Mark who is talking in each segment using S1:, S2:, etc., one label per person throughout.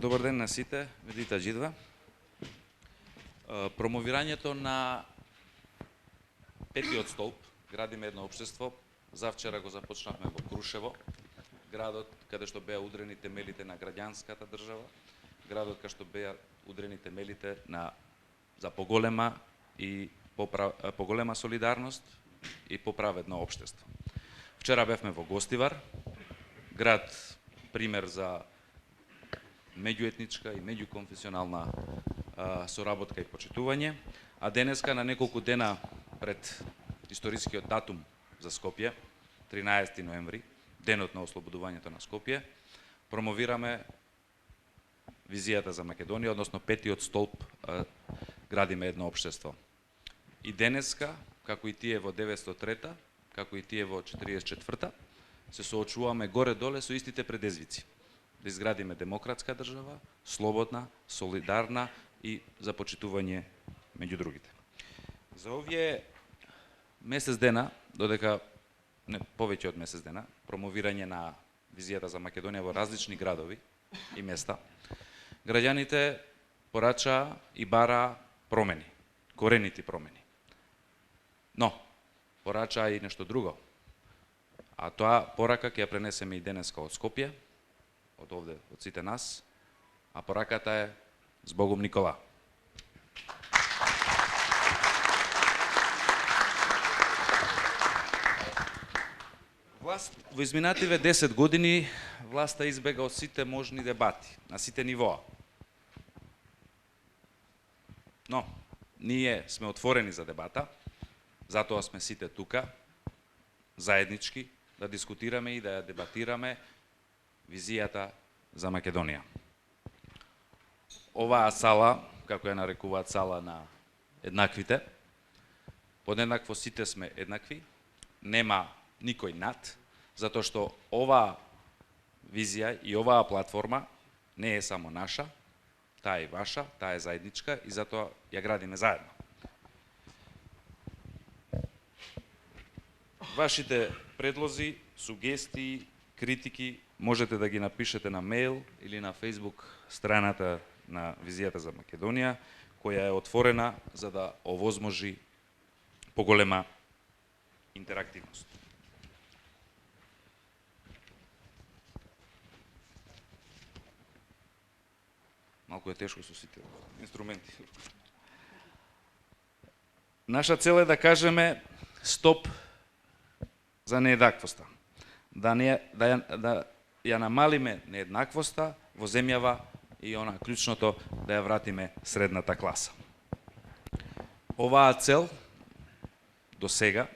S1: Добар ден на сите, Медита Джидва. Промовирањето на петиот столб, градиме едно општество, завчера го започнавме во Крушево, градот каде што беа удрени темелите на граѓанската држава, градот каде што беа удрени темелите за поголема солидарност и поправедно општество. Вчера бевме во Гостивар, град пример за меѓуетничка и меѓуконфесионална соработка и почитување, а денеска на неколку дена пред историскиот датум за Скопје, 13 ноември, денот на ослободувањето на Скопје, промовираме визијата за Македонија, односно петиот столб градиме едно општество. И денеска, како и тие во 903-та, како и тие во 44-та, се соочуваме горе-доле со истите предизвици. Да изградиме демократска држава, слободна, солидарна и за почитување меѓу другите. За овие месец дена, додека не повеќе од месец дена, промовирање на визијата за Македонија во различни градови и места, граѓаните порачаа и бараа промени, коренити промени. Но, порачаа и нешто друго. А тоа порака ќе ја пренесеме и денеска од Скопје, од овде, од сите нас, а пораката е Збогом Никола. Во изминативе 10 години власта избега од сите можни дебати, на сите нивоа. Но, ние сме отворени за дебата, затоа сме сите тука, заеднички, да дискутираме и да ја дебатираме визијата за Македонија. Оваа сала, како ја нарекуваат сала на еднаквите, подеднакво сите сме еднакви, нема никој над, затоа што оваа визија и оваа платформа не е само наша, таа е ваша, таа е заедничка и затоа ја градиме заедно. Вашите предлози, сугестии, критики можете да ги напишете на мејл или на Facebook страната на визијата за Македонија, која е отворена за да овозможи поголема интерактивност. Малку е тешко со сите инструменти. Наша цел е да кажеме стоп за нееднаквоста. Да ја намалиме нееднаквоста во земјава и она клучното да ја вратиме средната класа. Оваа цел до сега,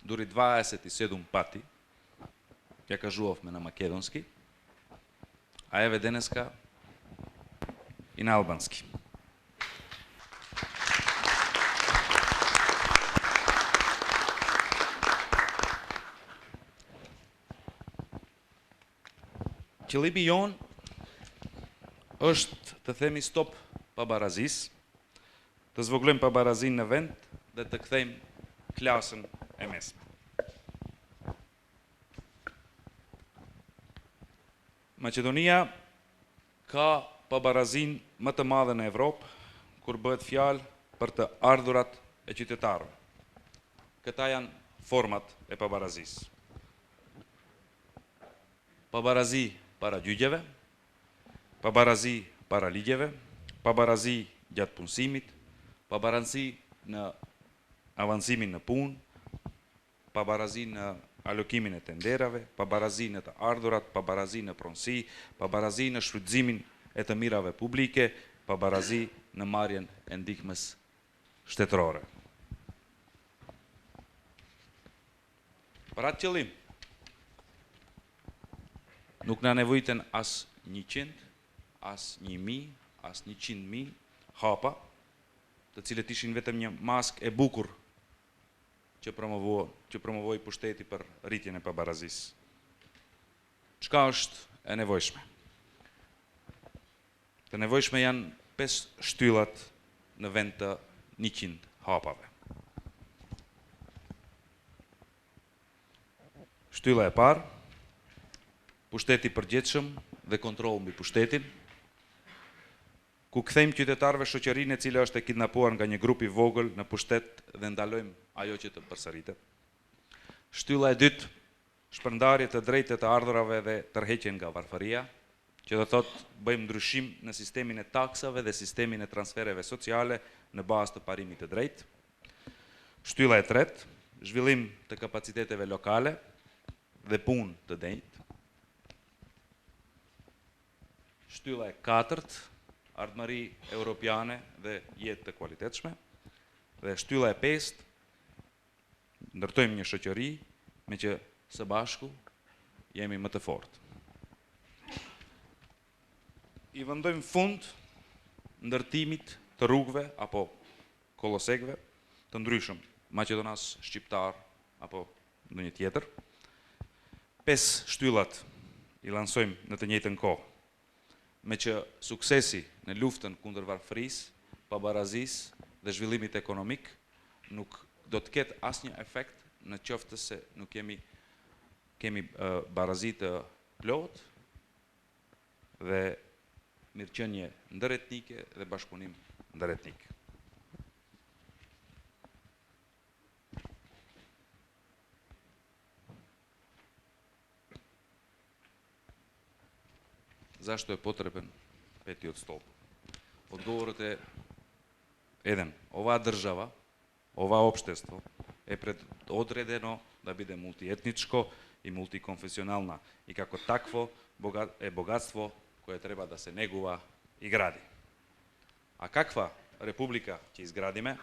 S1: дури 27 пати, ја кажувавме на македонски, а еве денеска и на албански. Qëllimi jon është të themi stop pabarazisë, të zvoglojmë pabarazinë në vend dhe të kthejmë klasën e mesme. Maqedonia ka pabarazinë më të madhe në Evropë kur bëhet fjalë për të ardhurat e qytetarëve. Këta janë format e pabarazisë. Pabarazi para gjyqjeve, pabarazi para ligjeve, pabarazi gjatë punësimit, pabarazi në avancimin në punë, pabarazi në alokimin e tenderave, pabarazi në të ardhurat, pabarazi në pronësi, pabarazi në shfrytëzimin e të mirave publike, pabarazi në marrjen e ndihmës shtetërore. Për atë qëllim, nuk na nevojiten as 100, as 1000, as 100.000 hapa, të cilët ishin vetëm një mask e bukur që promovoi pushteti për rritjen e pabarazisë. Çka është e nevojshme? Të nevojshme janë 5 shtyllat në vend të 100 hapave. Shtylla e parë, pushteti i përgjithshëm dhe kontroll mbi pushtetin. ku kthejmë qytetarëve shoqërinë e cila është e kidnapuar nga një grup i vogël në pushtet dhe ndalojmë ajo që të përsëritet. Shtylla e dytë, shpërndarje të drejtë të ardhurave dhe tërheqjen nga varfëria, që do thotë bëjmë ndryshim në sistemin e taksave dhe sistemin e transfereve sociale në bazë të parimit të drejtë. Shtylla e tretë, zhvillim të kapaciteteve lokale dhe punë të denjtë. Shtylla e katërt, ardhmëri europiane dhe jetë të kualitetshme. Dhe shtylla e pestë, ndërtojmë një shoqëri me që së bashku jemi më të fortë. I vendojmë fund ndërtimit të rrugëve apo kolosegëve të ndryshëm, Maqedonas shqiptar apo ndonjë tjetër. 5 shtyllat i lansojmë në të njëjtën kohë, me që suksesi në luftën kundër varfërisë, pabarazisë dhe zhvillimit ekonomik nuk do të ketë asnjë efekt në qoftë se nuk kemi barazi të plotë dhe mirëqenie ndëretnike dhe bashkëpunim ndëretnik. Zašto je potreban 5. stolp? Odgovorът е еден. Ова држава, ова општество е предодредено да биде мултиетничко и мултиконфесионална и како такво е богатство кое треба да се негува и гради. А каква република ќе изградиме,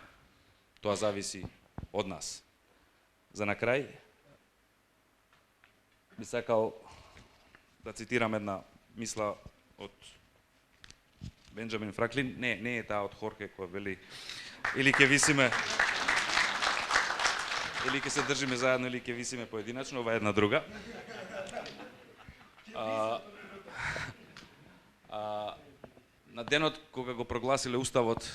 S1: тоа зависи од нас. За на крај би сакал да цитирам една мисла од Бенџамин Франклин, не е таа од Хорхе која вели или ќе висиме или ќе се држиме заедно или ќе висиме поединачно, ова е една друга. На денот кога го прогласиле уставот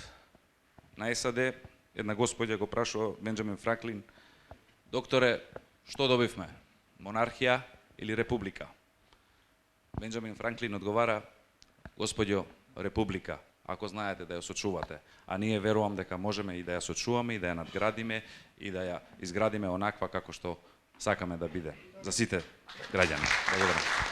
S1: на САД, една господја го прашува Бенџамин Франклин: докторе, што добивме? Монархија или република? Бенџамин Франклин одговара: господјо, република, ако знаете да ја сочувате. А ние верувам дека можеме и да ја сочуваме, и да ја надградиме, и да ја изградиме онаква како што сакаме да биде за сите граѓани. Благодарам.